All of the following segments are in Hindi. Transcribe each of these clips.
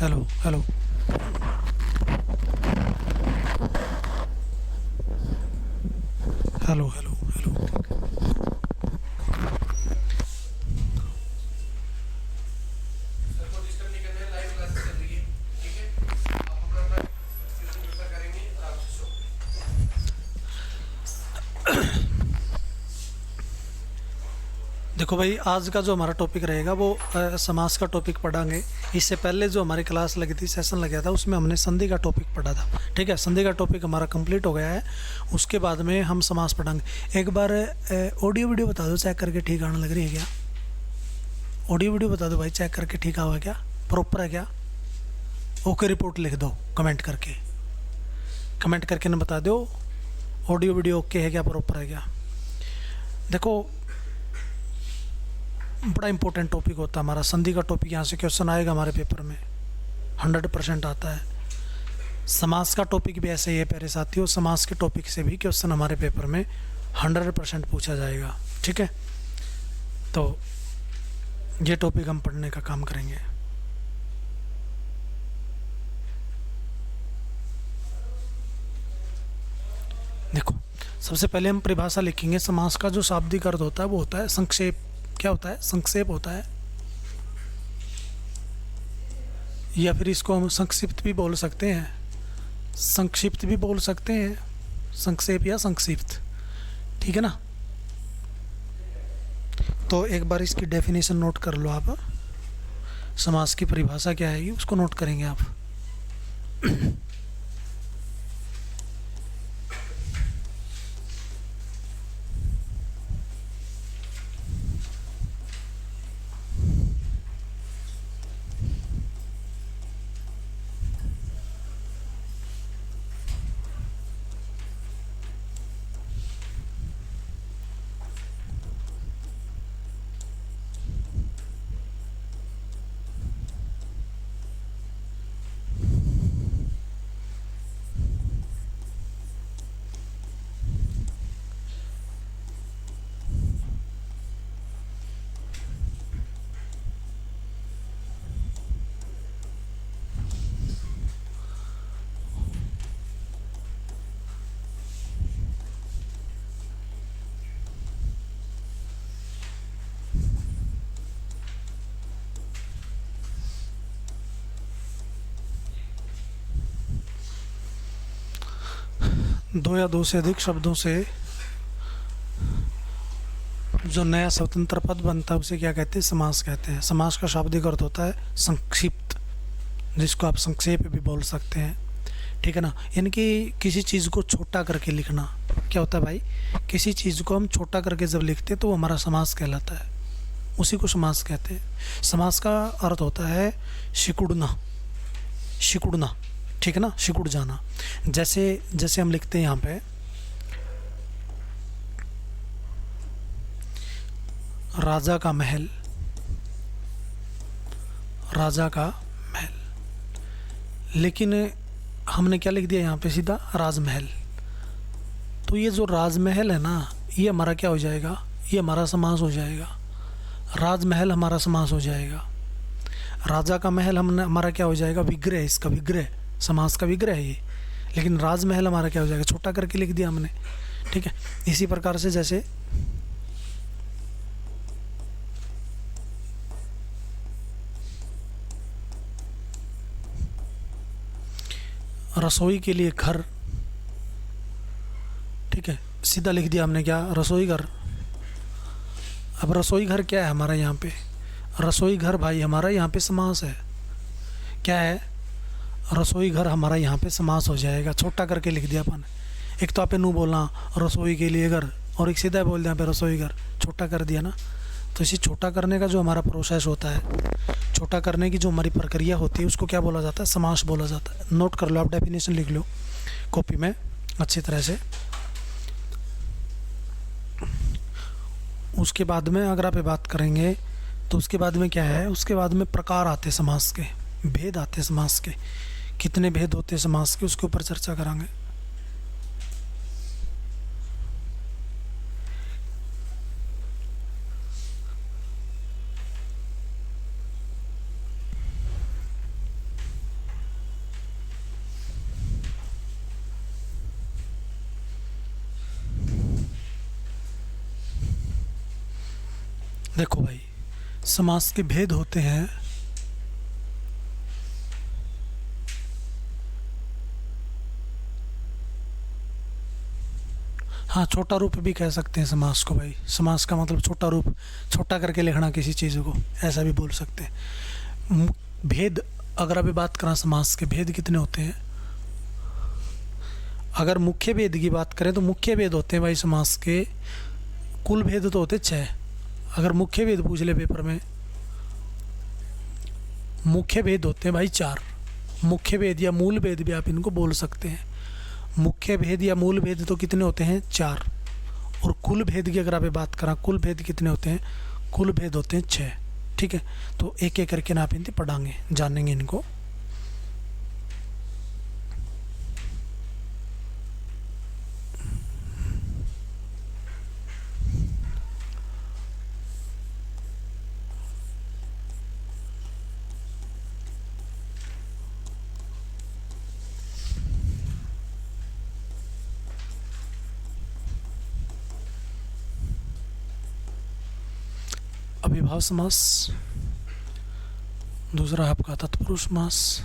Hello hello. Hello hello hello. सबको डिस्टर्ब नहीं करना है, लाइव क्लासेस चल रही है। ठीक है, आप अपना अपना प्रिपेयर करेंगे आराम से सो। देखो भाई, आज का जो हमारा टॉपिक रहेगा वो समास का टॉपिक पढ़ांगे। इससे पहले जो हमारी क्लास लगी थी, सेशन लगा था, उसमें हमने संधि का टॉपिक पढ़ा था। ठीक है, संधि का टॉपिक हमारा कंप्लीट हो गया है। उसके बाद में हम समास पढ़ांगे। एक बार ऑडियो वीडियो बता दो, चेक करके ठीक आने लग रही है क्या? ऑडियो वीडियो बता दो भाई, चेक करके ठीक आ हुआ है क्या, प्रॉपर है क्या? ओके रिपोर्ट लिख दो कमेंट करके, कमेंट करके ना बता दो ऑडियो वीडियो ओके है क्या, प्रॉपर है क्या। देखो, बड़ा इंपॉर्टेंट टॉपिक होता है हमारा संधि का टॉपिक। यहाँ से क्वेश्चन आएगा हमारे पेपर में, 100% आता है। समास का टॉपिक भी ऐसे ही है प्यारे साथियों, समास के टॉपिक से भी क्वेश्चन हमारे पेपर में 100% पूछा जाएगा। ठीक है, तो ये टॉपिक हम पढ़ने का काम करेंगे। देखो, सबसे पहले हम परिभाषा लिखेंगे। समास का जो शाब्दिक अर्थ होता है वो होता है संक्षेप। क्या होता है? संक्षेप होता है, या फिर इसको हम संक्षिप्त भी बोल सकते हैं, संक्षिप्त भी बोल सकते हैं, संक्षेप या संक्षिप्त। ठीक है ना। तो एक बार इसकी डेफिनेशन नोट कर लो आप। समास की परिभाषा क्या है उसको नोट करेंगे आप। दो या दो से अधिक शब्दों से जो नया स्वतंत्र पद बनता है उसे क्या कहते हैं? समास कहते हैं। समास का शाब्दिक अर्थ होता है संक्षिप्त, जिसको आप संक्षेप भी बोल सकते हैं। ठीक है ना, यानी कि किसी चीज़ को छोटा करके लिखना। क्या होता है भाई? किसी चीज़ को हम छोटा करके जब लिखते हैं तो वो हमारा समास कहलाता है, उसी को समास कहते हैं। समास का अर्थ होता है सिकुड़ना, सिकुड़ना। ठीक है ना, सिकुड़ जाना। जैसे जैसे हम लिखते हैं यहाँ पे, राजा का महल, राजा का महल, लेकिन हमने क्या लिख दिया यहाँ पे? सीधा राजमहल। तो ये जो राजमहल है ना, ये हमारा क्या हो जाएगा? ये हमारा समास हो जाएगा। राजमहल हमारा समास हो जाएगा। राजा का महल हमारा क्या हो जाएगा? विग्रह, इसका विग्रह, समास का विग्रह है ये। लेकिन राजमहल हमारा क्या हो जाएगा? छोटा करके लिख दिया हमने। ठीक है, इसी प्रकार से जैसे रसोई के लिए घर, ठीक है, सीधा लिख दिया हमने क्या? रसोई घर। अब रसोई घर क्या है हमारा यहाँ पे? रसोई घर भाई हमारा यहाँ पे समास है। क्या है? रसोई घर हमारा यहाँ पे समास हो जाएगा, छोटा करके लिख दिया अपन। एक तो आपने नू बोलना रसोई के लिए घर, और एक सीधा बोल दिया पे रसोई घर, छोटा कर दिया ना। तो इसे छोटा करने का जो हमारा प्रोसेस होता है, छोटा करने की जो हमारी प्रक्रिया होती है, उसको क्या बोला जाता है? समास बोला जाता है। नोट कर लो आप, डेफिनेशन लिख लो कॉपी में अच्छी तरह से। उसके बाद में अगर आप ये बात करेंगे तो उसके बाद में क्या है? उसके बाद में प्रकार आते समास के, भेद आते समास के। कितने भेद होते समास के, उसके ऊपर चर्चा करेंगे। देखो भाई, समास के भेद होते हैं। हाँ, छोटा रूप भी कह सकते हैं समास को भाई। समास का मतलब छोटा रूप, छोटा करके लिखना किसी चीज़ को, ऐसा भी बोल सकते हैं। भेद, अगर अभी बात करें समास के भेद कितने होते हैं, अगर मुख्य भेद की बात करें तो मुख्य भेद होते हैं भाई समास के, कुल भेद तो होते 6। अगर मुख्य भेद पूछ ले पेपर में, मुख्य भेद होते हैं भाई 4। मुख्य भेद या मूल भेद भी आप इनको बोल सकते हैं। मुख्य भेद या मूल भेद तो कितने होते हैं, 4। और कुल भेद की अगर आप बात करें, कुल भेद कितने होते हैं, कुल भेद होते हैं 6। ठीक है, तो एक एक करके ना आप इनसे पढ़ाएंगे, जानेंगे इनको। अविभाव समास, दूसरा आपका तत्पुरुष समास,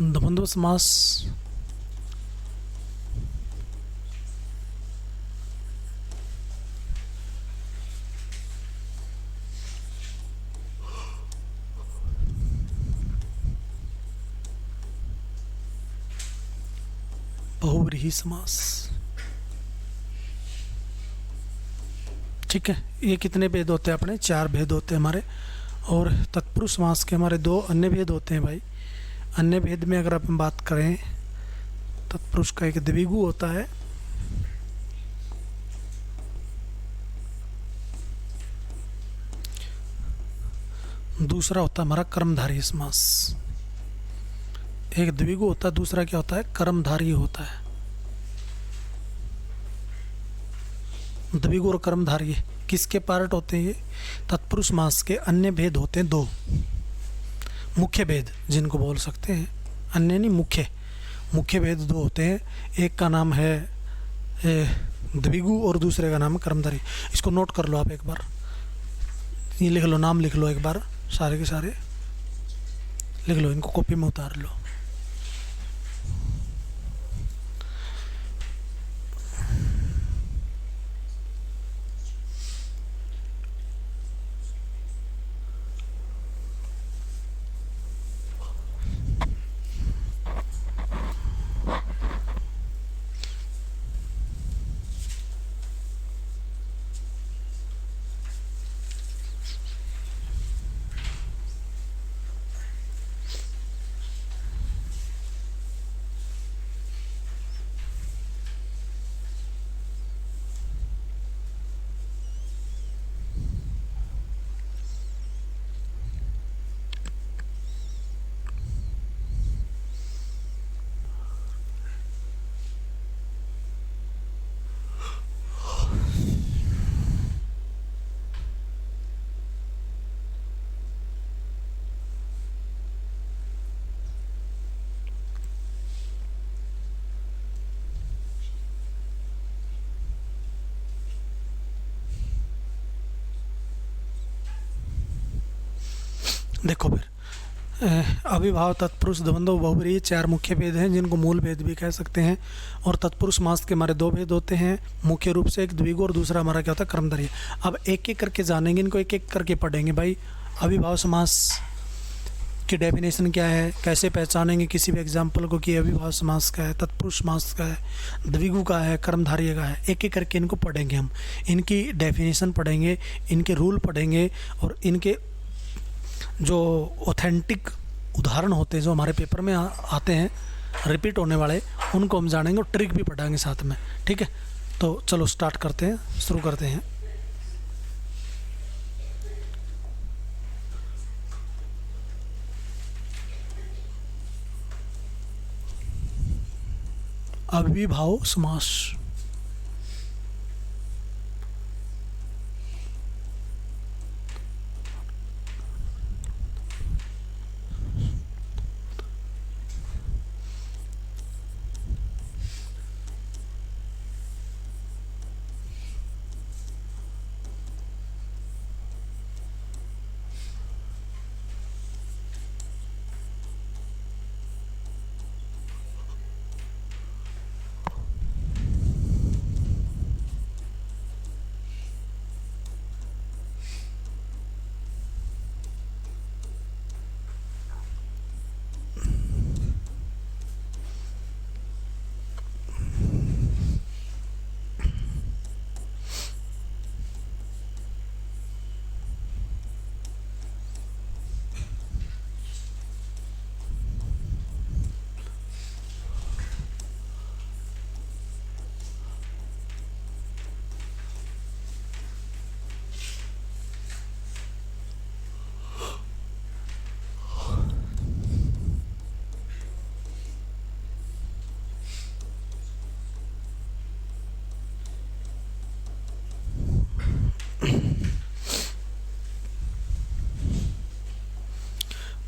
द्वंद्व समास, बहुव्रीहि समास। ठीक है, ये कितने भेद होते हैं अपने, 4 भेद होते हैं हमारे। और तत्पुरुष समास के हमारे 2 अन्य भेद होते हैं भाई। अन्य भेद में अगर अपन बात करें, तत्पुरुष का एक द्विगु होता है, दूसरा होता है हमारा कर्मधारय समास। एक द्विगु होता है, दूसरा क्या होता है, कर्मधारय होता है। द्विगु और कर्मधारय किसके पार्ट होते हैं, ये तत्पुरुष समास के अन्य भेद होते हैं 2। मुख्य भेद जिनको बोल सकते हैं, अन्य नहीं, मुख्य। मुख्य भेद 2 होते हैं, एक का नाम है द्विगु और दूसरे का नाम है कर्मधारय। इसको नोट कर लो आप एक बार, ये लिख लो, नाम लिख लो एक बार, सारे के सारे लिख लो, इनको कॉपी में उतार लो। देखो फिर, अविभाव, तत्पुरुष, द्वंद्व, बहुव्रीहि 4 मुख्य भेद हैं जिनको मूल भेद भी कह सकते हैं। और तत्पुरुष समास के हमारे 2 भेद होते हैं, मुख्य रूप से एक द्विगु और दूसरा हमारा क्या होता है, कर्मधारय। अब एक एक करके जानेंगे, इनको एक एक करके पढ़ेंगे भाई। अविभाव समास की डेफिनेशन क्या है, कैसे पहचानेंगे किसी भी एग्जाम्पल को कि अविभाव समास का है, तत्पुरुष समास का है, द्विगु का है, कर्मधारय का है, एक एक करके इनको पढ़ेंगे हम। इनकी डेफिनेशन पढ़ेंगे, इनके रूल पढ़ेंगे, और इनके जो ऑथेंटिक उदाहरण होते हैं जो हमारे पेपर में आते हैं रिपीट होने वाले, उनको हम जानेंगे और ट्रिक भी पढ़ाएंगे साथ में। ठीक है, तो चलो स्टार्ट करते हैं, शुरू करते हैं। अविभाव समास।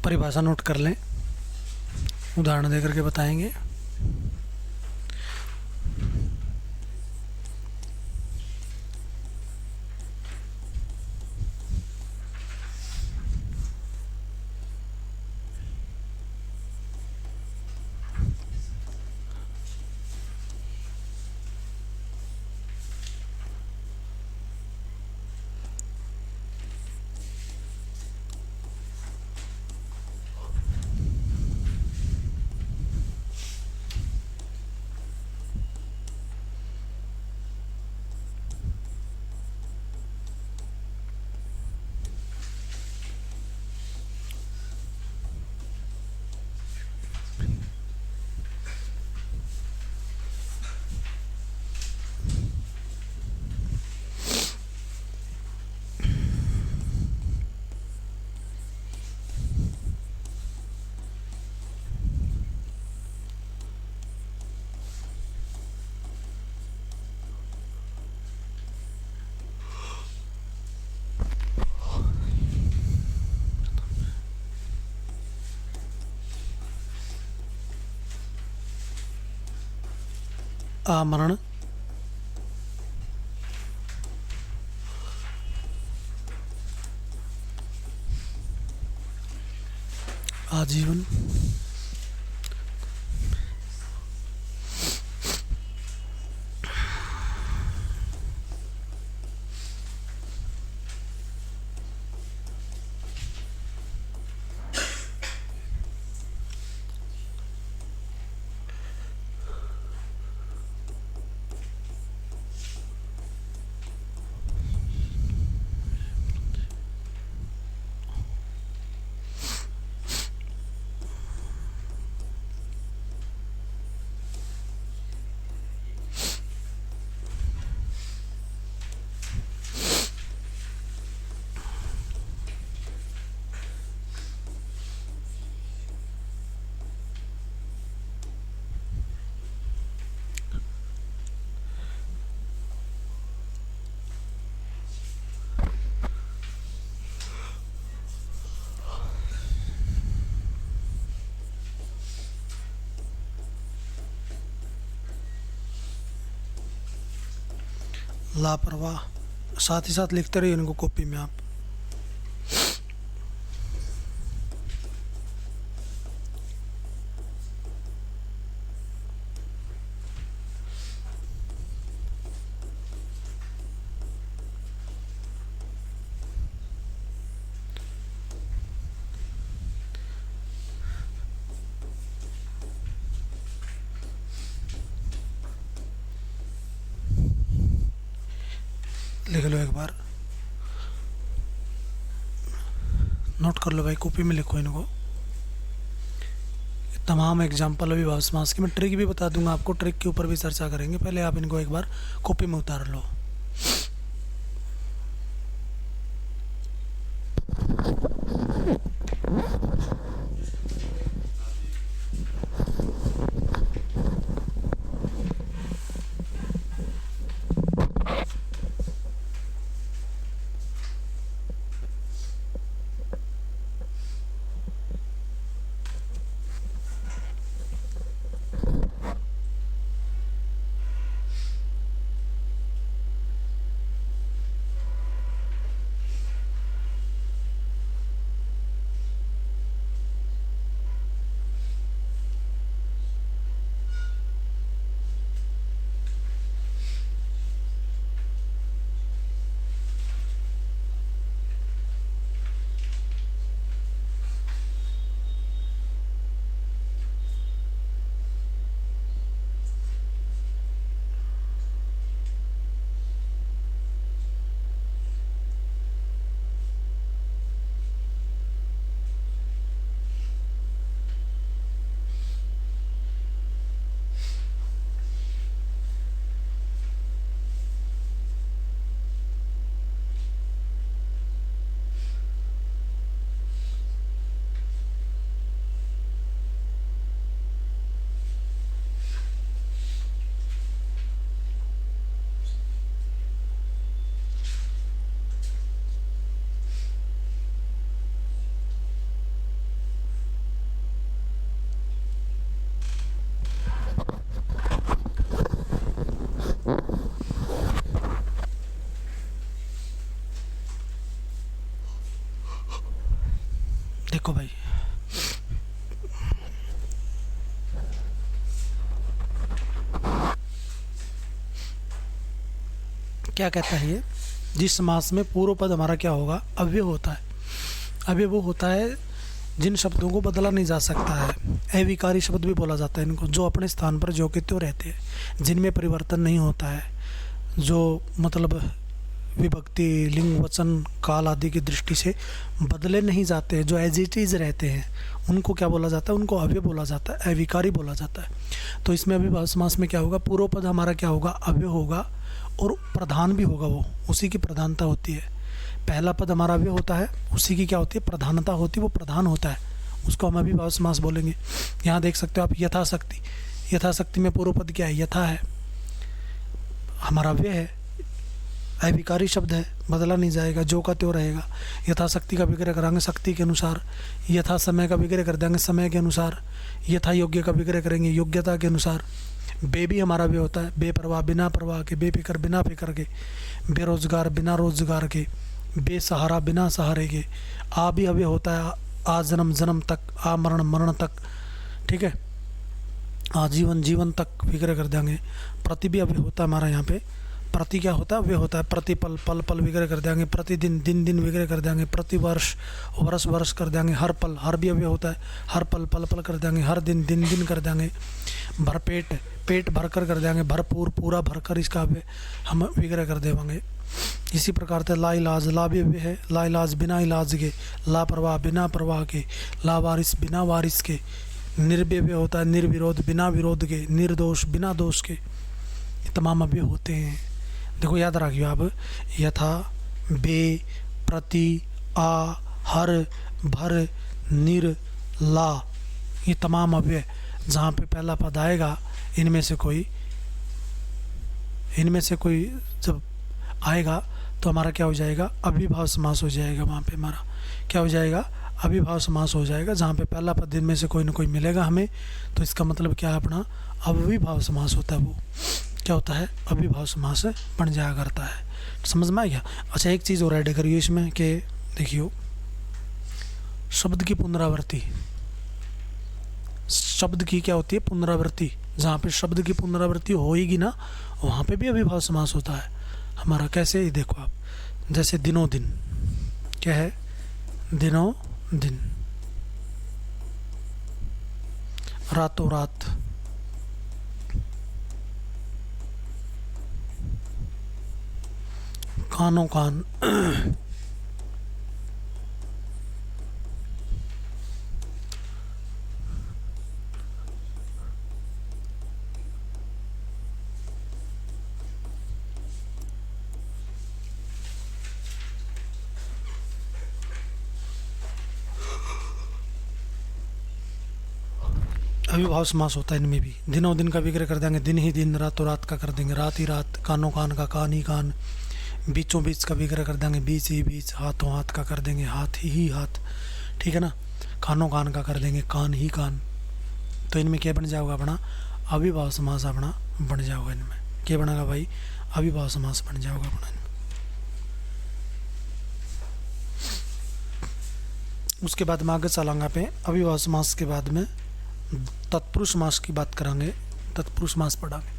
परिभाषा नोट कर लें, उदाहरण देकर के बताएंगे। आमरण, आजीवन, लापरवाह। साथ ही साथ लिखते रहिए इनको कॉपी में आप। लिख लो, एक बार नोट कर लो भाई, कॉपी में लिखो इनको। तमाम एग्जाम्पल अभी भाव समास की मैं ट्रिक भी बता दूंगा आपको, ट्रिक के ऊपर भी चर्चा करेंगे। पहले आप इनको एक बार कॉपी में उतार लो। क्या कहता है ये, जिस समास में पूर्व पद हमारा क्या होगा, अव्यय होता है। अव्यय वो होता है जिन शब्दों को बदला नहीं जा सकता है। अविकारी शब्द भी बोला जाता है इनको, जो अपने स्थान पर जो के त्यों रहते हैं, जिनमें परिवर्तन नहीं होता है, जो मतलब विभक्ति, लिंग, वचन, काल आदि की दृष्टि से बदले नहीं जाते हैं, जो एज इट इज रहते हैं, उनको क्या बोला जाता है, उनको अव्यय बोला जाता है, अविकारी बोला जाता है। तो इसमें अविभाज्य समास में क्या होगा, पूर्व पद हमारा क्या होगा, अव्यय होगा और प्रधान भी होगा, वो उसी की प्रधानता होती है। पहला पद हमारा अव्यय होता है, उसी की क्या होती है, प्रधानता होती है, वो प्रधान होता है, उसको हम अविभाज्य समास बोलेंगे। यहाँ देख सकते हो आप, यथाशक्ति, यथाशक्ति में पूर्व पद क्या है, यथा है, हमारा अव्यय है, अविकारी शब्द है, बदला नहीं जाएगा, जो का त्यों रहेगा। यथाशक्ति का विग्रह कराएंगे शक्ति के अनुसार, यथा समय का विग्रह कर देंगे समय के अनुसार, यथा योग्य का विग्रह करेंगे योग्यता के अनुसार। बे भी हमारा भी होता है, बेपरवाह बिना परवाह के, बेफिक्र बिना फिक्र के, बेरोजगार बिना रोजगार के, बेसहारा बिना सहारे के। आ भी अव्यय होता है, आ जन्म जन्म तक, आ मरण मरण तक, ठीक है, आजीवन जीवन तक विग्रह कर देंगे। प्रति भी अव्यय होता है हमारा यहाँ पे, प्रति क्या होता है, वे होता है प्रतिपल, पल पल विग्रह कर देंगे, प्रतिदिन दिन दिन विग्रह कर देंगे, प्रति वर्ष वर्ष वर्ष कर देंगे, हर पल, हर भी अव्यय होता है, हर पल पल पल कर देंगे, हर दिन दिन दिन कर देंगे। भरपेट, पेट भरकर कर देंगे, भरपूर पूरा भरकर, इसका अव्यय हम विग्रह कर देंगे। इसी प्रकार से ला इलाज, ला भी अव्यय है, ला इलाज बिना इलाज के, लापरवाह बिना परवाह के, लावारिस बिना वारिस के। निर्व्यय होता है, निर्विरोध बिना विरोध के, निर्दोष बिना दोष के, ये तमाम अव्यय होते हैं। देखो याद रखियो आप, यथा, बे, प्रति, आ, हर, भर, निर, ला, ये तमाम अव्यय जहाँ पे पहला पद आएगा, इनमें से कोई जब आएगा तो हमारा क्या हो जाएगा, अविभाज्य समास हो जाएगा। वहाँ पे हमारा क्या हो जाएगा, अविभाज्य समास हो जाएगा। जहाँ पे पहला पद इनमें से कोई ना कोई मिलेगा हमें, तो इसका मतलब क्या है, अपना अविभाज्य समास होता है। वो क्या होता है, अविभाज्य समास बन जाया करता है। समझ में आ गया। अच्छा, एक चीज़ और ऐड करिए इसमें कि देखियो, शब्द की पुनरावृत्ति, शब्द की क्या होती है, पुनरावृत्ति। जहाँ पे शब्द की पुनरावृत्ति होएगी ना, वहाँ पे भी अविभाज्य समास होता है हमारा। कैसे, ये देखो आप, जैसे दिनों दिन, क्या है, दिनों दिन, रातों रात, कानों कान, अविभाज्य समास होता है इनमें भी। दिनों दिन का विग्रह कर देंगे, दिन ही दिन, रातों रात का कर देंगे, रात ही रात, कानों कान का कान ही कान, बीचों बीच का विग्रह कर देंगे, बीच ही बीच, हाथों हाथ का कर देंगे, हाथ ही हाथ, ठीक है ना। कानों कान का कर देंगे, कान ही कान। तो इनमें क्या बन जाएगा, अपना अविभाज्य समास अपना बन जाएगा। इनमें क्या बनेगा भाई, अविभाज्य समास बन जाएगा अपना। उसके बाद में आगे चलांगा पे अविभाज्य समास के बाद में तत्पुरुष समास की बात करेंगे, तत्पुरुष समास पढ़ांगे।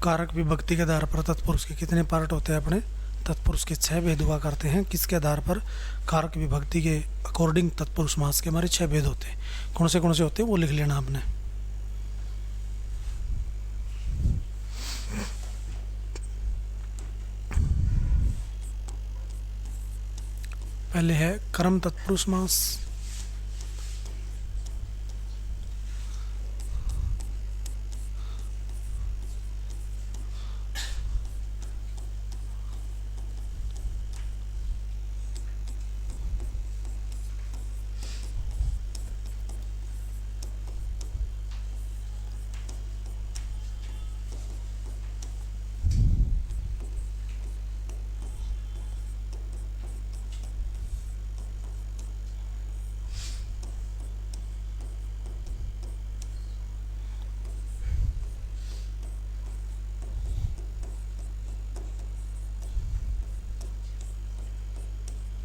कारक विभक्ति के आधार पर तत्पुरुष के कितने पार्ट होते हैं अपने, तत्पुरुष के 6 भेद हुआ करते हैं। किसके आधार पर? कारक विभक्ति के अकॉर्डिंग तत्पुरुष समास के हमारे 6 भेद होते हैं। कौन से होते हैं वो लिख लेना आपने। पहले है कर्म तत्पुरुष समास,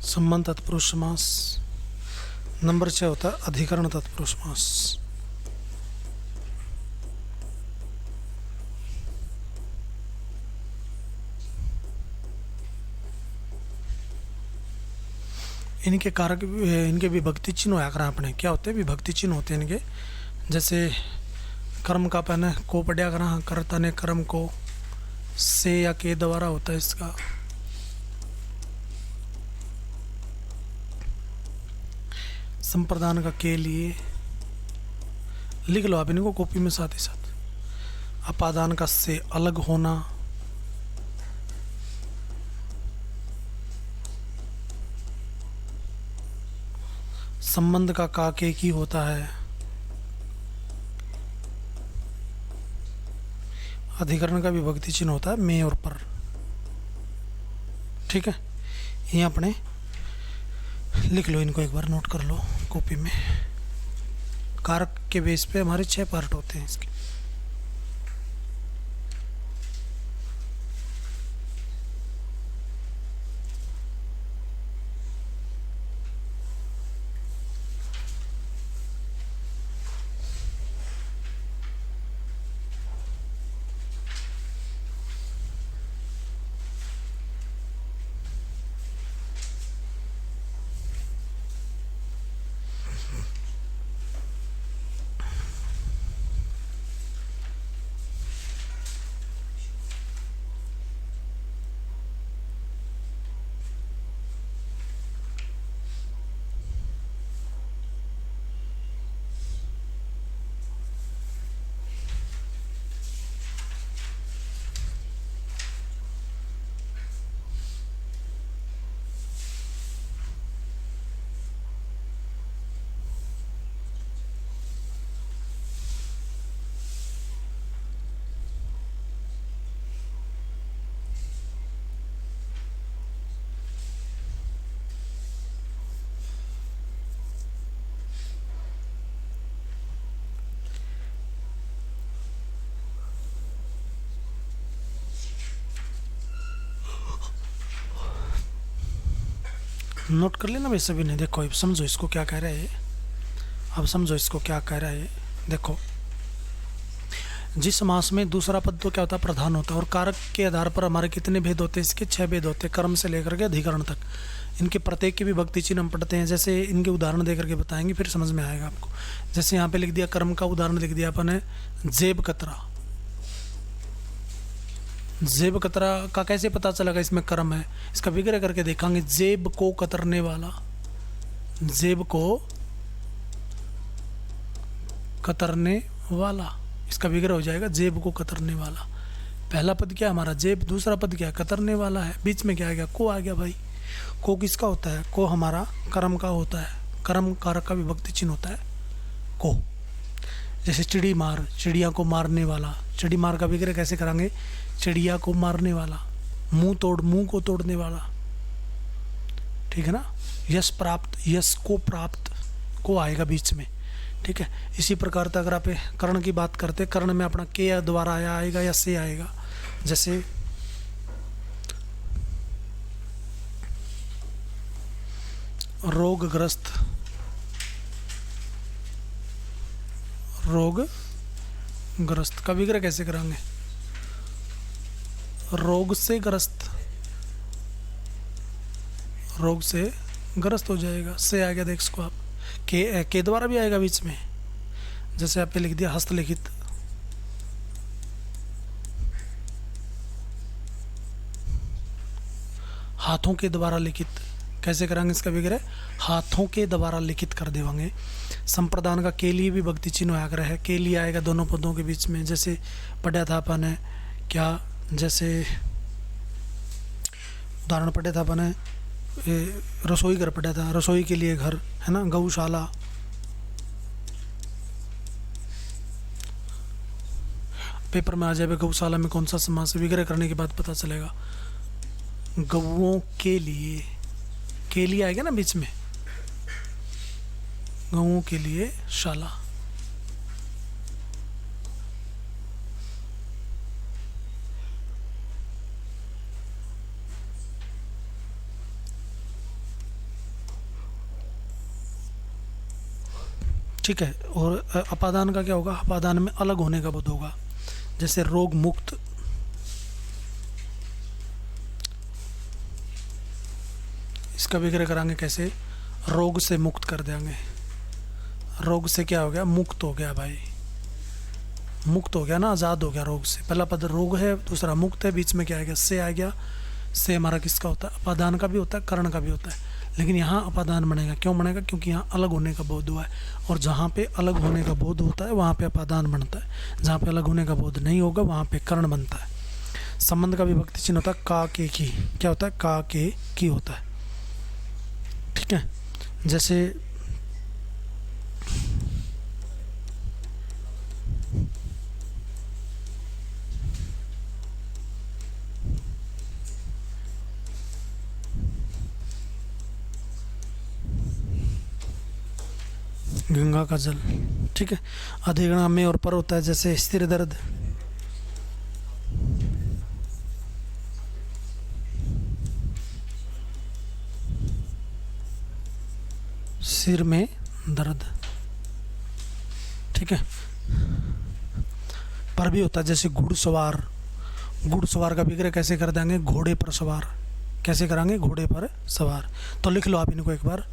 संबंध तत्पुरुष समास। नंबर 6 होता है अधिकरण तत्पुरुष समास। इनके कारक, इनके विभक्ति चिन्ह होया करा अपने। क्या होते हैं? विभक्ति चिन्ह होते हैं इनके। जैसे कर्म का पहले को पढ़िया करा, कर्ता ने कर्म को से या के द्वारा होता है इसका। संप्रदान का के लिए लिख लो आप इनको कॉपी में साथ ही साथ। अपादान का से अलग होना, संबंध का के की होता है, अधिकरण का विभक्ति चिन्ह होता है में और पर। ठीक है, ये अपने लिख लो, इनको एक बार नोट कर लो कॉपी में। कारक के बेस पे हमारे 6 पार्ट होते हैं इसके। नोट कर लेना वैसे भी नहीं। देखो अब समझो इसको क्या कह रहा है, अब समझो इसको क्या कह रहा है। देखो जिस समास में दूसरा पद तो क्या होता है? प्रधान होता है। और कारक के आधार पर हमारे कितने भेद होते हैं? इसके 6 भेद होते हैं, कर्म से लेकर के अधिकरण तक। इनके प्रत्येक की विभक्ति चिन्ह हम पढ़ते हैं। जैसे इनके उदाहरण दे करके बताएंगे, फिर समझ में आएगा आपको। जैसे यहाँ पे लिख दिया, कर्म का उदाहरण लिख दिया अपन है जेब कतरा। जेब कतरा का कैसे पता चलेगा इसमें कर्म है? इसका विग्रह करके देखेंगे। जेब को कतरने वाला, जेब को कतरने वाला, इसका विग्रह हो जाएगा जेब को कतरने वाला। पहला पद क्या हमारा? जेब। दूसरा पद क्या? कतरने वाला है। बीच में क्या आ गया? को आ गया भाई। को किसका होता है? को हमारा कर्म का होता है। कर्म कारक का विभक्ति चिन्ह होता है को। जैसे चिड़ी मार, चिड़िया को मारने वाला। चिड़ी मार का विग्रह कैसे करांगे? चिड़िया को मारने वाला। मुंह तोड़, मुंह को तोड़ने वाला। ठीक है ना। यश प्राप्त, यश को प्राप्त, को आएगा बीच में। ठीक है। इसी प्रकार से अगर आप कर्ण की बात करते, कर्ण में अपना के द्वारा आएगा या से आएगा। जैसे रोगग्रस्त, रोगग्रस्त का विग्रह कैसे करांगे? रोग से ग्रस्त, रोग से ग्रस्त हो जाएगा। से आ गया, देख इसको आप के द्वारा भी आएगा बीच में, जैसे आपने लिख दिया हस्तलिखित, हाथों के द्वारा लिखित। कैसे कराएंगे इसका विग्रह? हाथों के द्वारा लिखित कर देवांगे। संप्रदान का के लिए भी भक्ति चिन्ह आग्रह है, के लिए आएगा दोनों पदों के बीच में। जैसे पढ़ा था अपन है क्या, जैसे उदाहरण पढ़ा था अपन है रसोई घर पढ़ा था, रसोई के लिए घर है ना, गौशाला। पेपर में आ जाए गौशाला में कौन सा समास, विग्रह करने के बाद पता चलेगा। गौओं के लिए आएगा ना बीच में, गौओं के लिए शाला। ठीक है। और अपादान का क्या होगा? अपादान में अलग होने का बोध होगा। जैसे रोग मुक्त, इसका विग्रह कराएंगे कैसे? रोग से मुक्त कर देंगे। रोग से क्या हो गया? मुक्त हो गया भाई, मुक्त हो गया ना, आज़ाद हो गया रोग से। पहला पद रोग है, दूसरा मुक्त है, बीच में क्या आ गया? से आ गया। से हमारा किसका होता है? अपादान का भी होता है, कर्ण का भी होता है। लेकिन यहाँ अपादान बनेगा। क्यों बनेगा? क्योंकि यहाँ अलग होने का बोध हुआ है, और जहाँ पे अलग होने का बोध होता है वहाँ पे अपादान बनता है। जहाँ पे अलग होने का बोध नहीं होगा वहाँ पे कर्ण बनता है। संबंध का विभक्ति चिन्ह होता है का के की। क्या होता है? का के की होता है। ठीक है। जैसे गंगा का जल। ठीक है। अधिगणा में और पर होता है। जैसे स्थिर दर्द, सिर में दर्द। ठीक है। पर भी होता है, जैसे घुड़सवार। घुड़सवार का विग्रह कैसे कर देंगे? घोड़े पर सवार। कैसे कराएंगे? घोड़े पर सवार। तो लिख लो आप इनको एक बार।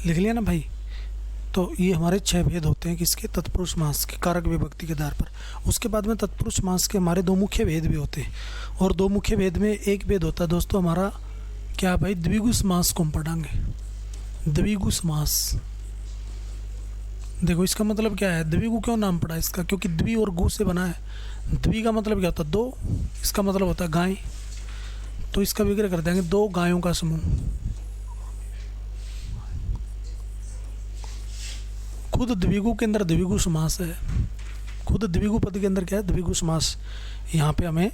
लिख लिया ना भाई। तो ये हमारे 6 भेद होते हैं किसके? तत्पुरुष समास के, कारक विभक्ति के आधार पर। उसके बाद में तत्पुरुष समास के हमारे 2 मुख्य भेद भी होते हैं। और 2 मुख्य भेद में एक भेद होता है दोस्तों हमारा क्या भाई? द्विगु समास को हम पढ़ाएंगे। द्विगु समास, देखो इसका मतलब क्या है? द्विगु क्यों नाम पड़ा इसका? क्योंकि द्वि और गु से बना है। द्वि का मतलब क्या होता है? 2। इसका मतलब होता है गाय। तो इसका विग्रह कर देंगे 2 गायों का समूह। खुद द्विगु के अंदर द्विगु समास है, खुद द्विगु पद के अंदर क्या है, द्विगु समास यहाँ पे हमें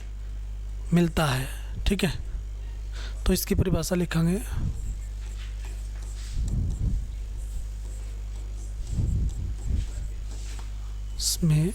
मिलता है। ठीक है, तो इसकी परिभाषा लिखेंगे। इसमें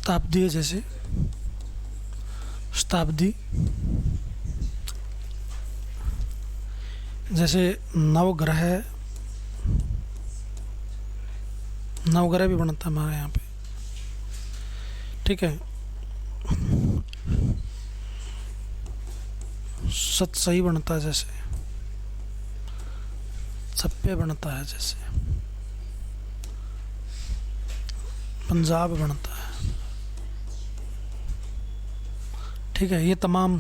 शताब्दी है, जैसे शताब्दी, जैसे नवग्रह, नवग्रह भी बनता है हमारे यहाँ पे। ठीक है, सतसई बनता है, जैसे सप्पे बनता है, जैसे पंजाब बनता है। ठीक है, ये तमाम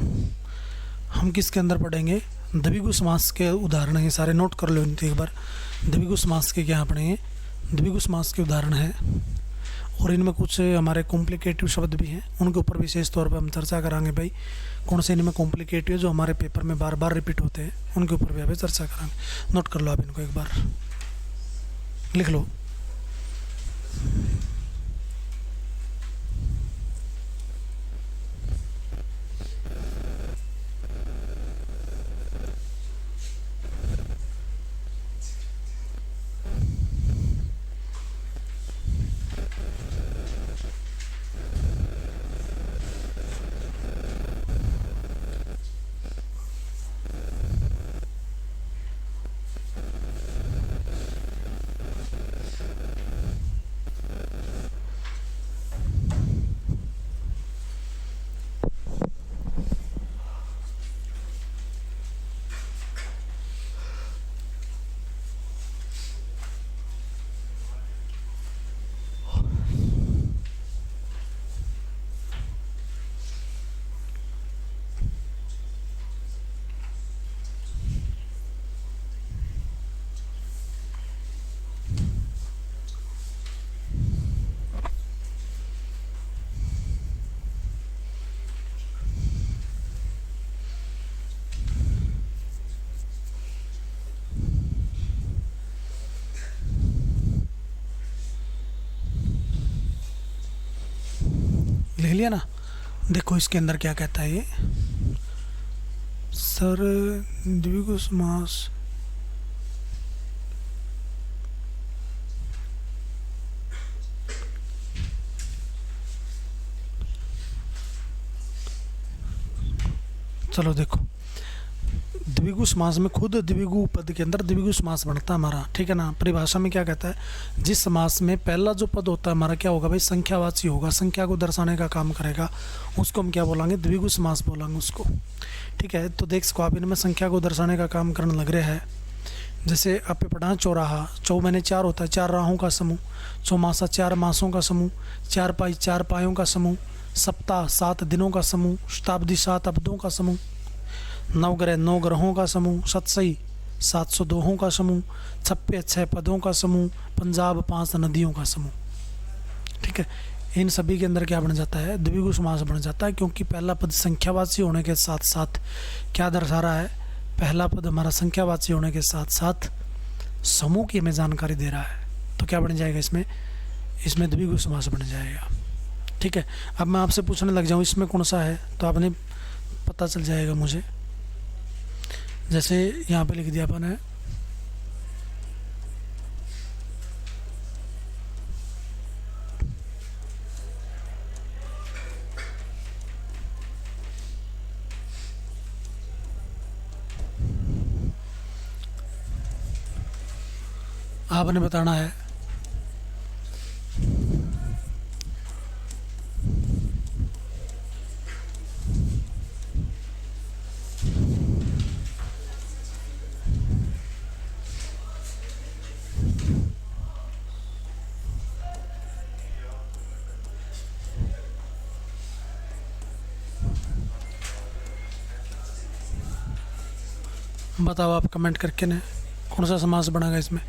हम किसके अंदर पढ़ेंगे, द्विगु समास के उदाहरण हैं सारे, नोट कर लो इनको एक बार। द्विगु समास के क्या पढ़ेंगे, द्विगु समास के उदाहरण है, और इनमें कुछ हमारे कॉम्प्लिकेटिव शब्द भी हैं, उनके ऊपर विशेष तौर पर हम चर्चा करांगे। भाई कौन से इनमें कॉम्प्लिकेटिव है जो हमारे पेपर में बार बार रिपीट होते हैं, उनके ऊपर भी अभी चर्चा करांगे। नोट कर लो आप इनको एक बार, लिख लो। लिख लिया ना। देखो इसके अंदर क्या कहता है ये, सर द्विगु समास चलो देखो, द्विगु समास में खुद द्विगु पद के अंदर द्विगु समास बनता है हमारा। ठीक है ना, परिभाषा में क्या कहता है, जिस समास में पहला जो पद होता है हमारा क्या होगा भाई, संख्यावाची होगा, संख्या को दर्शाने का काम करेगा, उसको हम क्या बोलेंगे, द्विगु समास बोलेंगे उसको। ठीक है, तो देख सको आप इनमें संख्या को दर्शाने का काम करने लग रहा है। जैसे आप पे पढ़ा चौराहा, 4 महीने 4 होता है, 4 राहों का समूह, चौमासा 4 मासों का समूह, 4 पाई 4 पायों का समूह, सप्ताह 7 दिनों का समूह, शताब्दी 7 अब्दों का समूह, नवग्रह 9 ग्रहों का समूह, सतसई 700 दोहों का समूह, छप्पे 6 पदों का समूह, पंजाब 5 नदियों का समूह। ठीक है, इन सभी के अंदर क्या बन जाता है, द्विगु समास बन जाता है, क्योंकि पहला पद संख्यावाची होने के साथ साथ क्या दर्शा रहा है, पहला पद हमारा संख्यावाची होने के साथ साथ समूह की हमें जानकारी दे रहा है। तो क्या बन जाएगा इसमें द्विगु समास बन जाएगा। ठीक है, अब मैं आपसे पूछने लग जाऊँ इसमें कौन सा है, तो आपने पता चल जाएगा मुझे। जैसे यहाँ पे लिख दिया अपन है आपने बताना है बताओ आप कमेंट करके ने कौन सा समास बनेगा इसमें।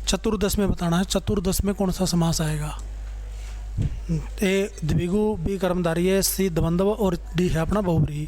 चतुर्दश में बताना है, चतुर्दश में कौन सा समास आएगा। ए द्विगु, बी कर्मधारी है, सी द्वंद्व और डी है अपना बहुव्रीहि।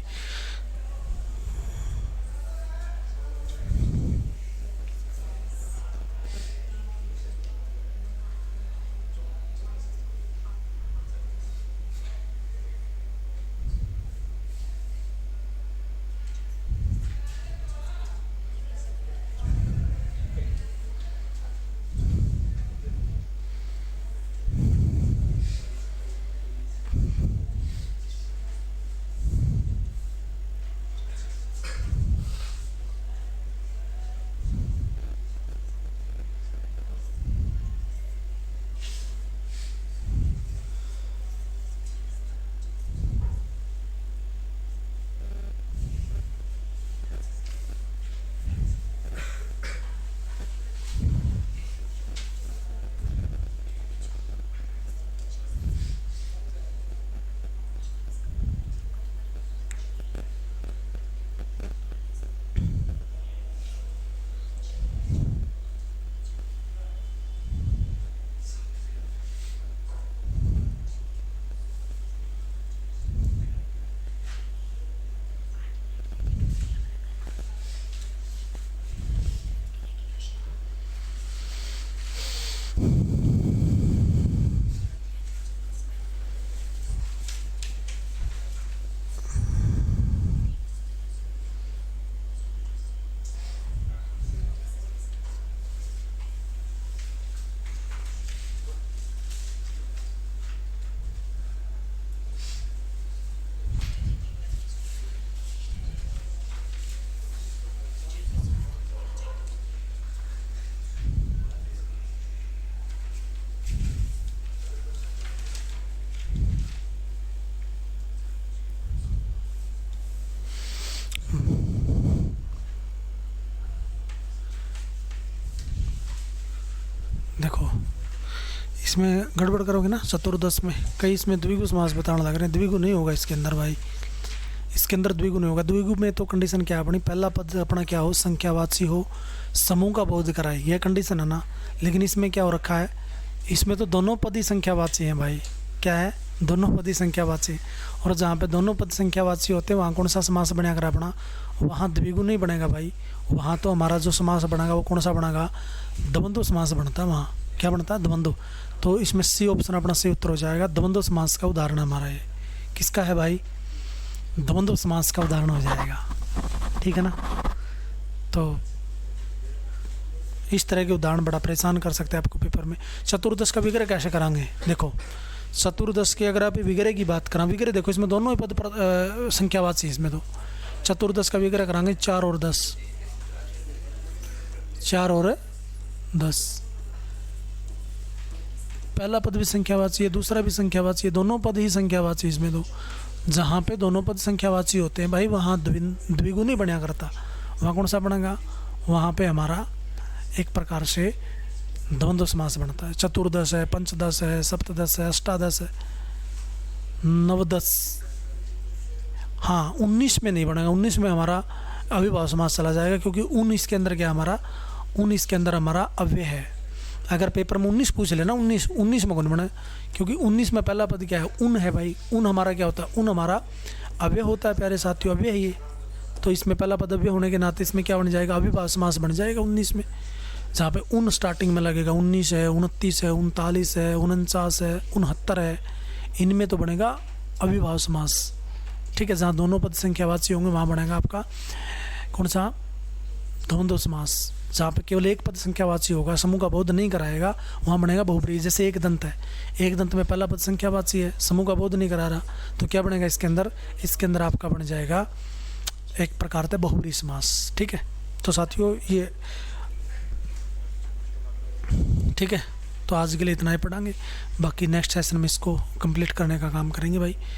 देखो इसमें गड़बड़ करोगे ना, चतुर्दश में कई इसमें द्विगु समास बताने लग रहे हैं। द्विगु नहीं होगा इसके अंदर भाई, इसके अंदर द्विगु नहीं होगा। द्विगु में तो कंडीशन क्या है अपनी, पहला पद अपना क्या हो, संख्यावाची हो, समूह का बोध कराए, यह कंडीशन है ना। लेकिन इसमें क्या हो रखा है, इसमें तो दोनों पद ही संख्यावाची हैं भाई। क्या है, दोनों पद ही संख्यावाची। और जहाँ पे दोनों पद संख्यावाची होते हैं वहाँ कौन सा समास बनेगा अगर अपना, वहाँ द्विगु नहीं बनेगा भाई। वहाँ तो हमारा जो समास बनेगा वो कौन सा बनेगा, द्वंद्व समास बनता है। वहाँ क्या बनता है, द्वंद्व। तो इसमें सी ऑप्शन अपना सही उत्तर हो जाएगा। द्वंद्व समास का उदाहरण हमारा ये किसका है भाई, द्वंद्व समास का उदाहरण हो जाएगा। ठीक है ना। तो इस तरह के उदाहरण बड़ा परेशान कर सकते हैं आपको पेपर में। चतुर्दश का विग्रह कैसे कराएंगे, देखो चतुर्दश के अगर आप विग्रह की बात करें, विग्रह देखो इसमें दोनों ही पद संख्यावाची, इसमें तो चतुर्दश का विग्रह कराएंगे 4 और 10, 4 और 10। पहला पद भी संख्यावाची है, दूसरा भी संख्यावाची है, दोनों पद ही संख्यावाची। इसमें तो जहाँ पे दोनों पद संख्यावाची होते हैं भाई वहाँ द्विगु नहीं बना करता। वहाँ कौन सा बनेगा, वहाँ पे हमारा एक प्रकार से द्वंद्व समास बनता है। चतुर्दश है, पंचदश है, सप्तदश है, अष्टादश है, नवदश। हाँ 19 में नहीं बनेगा, 19 में हमारा अविभाव समास चला जाएगा, क्योंकि उन इसके अंदर क्या हमारा, उन इसके अंदर हमारा अव्यय है। अगर पेपर में 19 पूछ लेना, 19 में कौन बना, क्योंकि 19 में पहला पद क्या है, उन है भाई। उन हमारा क्या होता है, उन हमारा अव्यय होता है प्यारे साथियों, अव्यय है ये। तो इसमें पहला पद अव्यय होने के नाते इसमें क्या बन जाएगा, अविभाव समास बन जाएगा 19 में, जहाँ पे उन स्टार्टिंग में लगेगा। 19 है, 29 है, 39 है, 49 है, 69 है, इनमें तो बनेगा अविभाव समास। ठीक है, जहाँ दोनों पद संख्यावाची होंगे वहाँ बनेगा आपका कौन सा, द्वंद्व समास। जहाँ पे केवल एक पद संख्यावाची होगा, समूह का बोध नहीं कराएगा, वहाँ बनेगा बहुब्रीहि। जैसे एक दंत है, एक दंत में पहला पद संख्यावाची है, समूह का बोध नहीं करा रहा, तो क्या बनेगा इसके अंदर, इसके अंदर आपका बन जाएगा एक प्रकार से बहुब्रीहि समास। ठीक है, तो साथियों ये ठीक है, तो आज के लिए इतना ही पढ़ाएंगे, बाकी नेक्स्ट सेशन में इसको कंप्लीट करने का काम करेंगे भाई।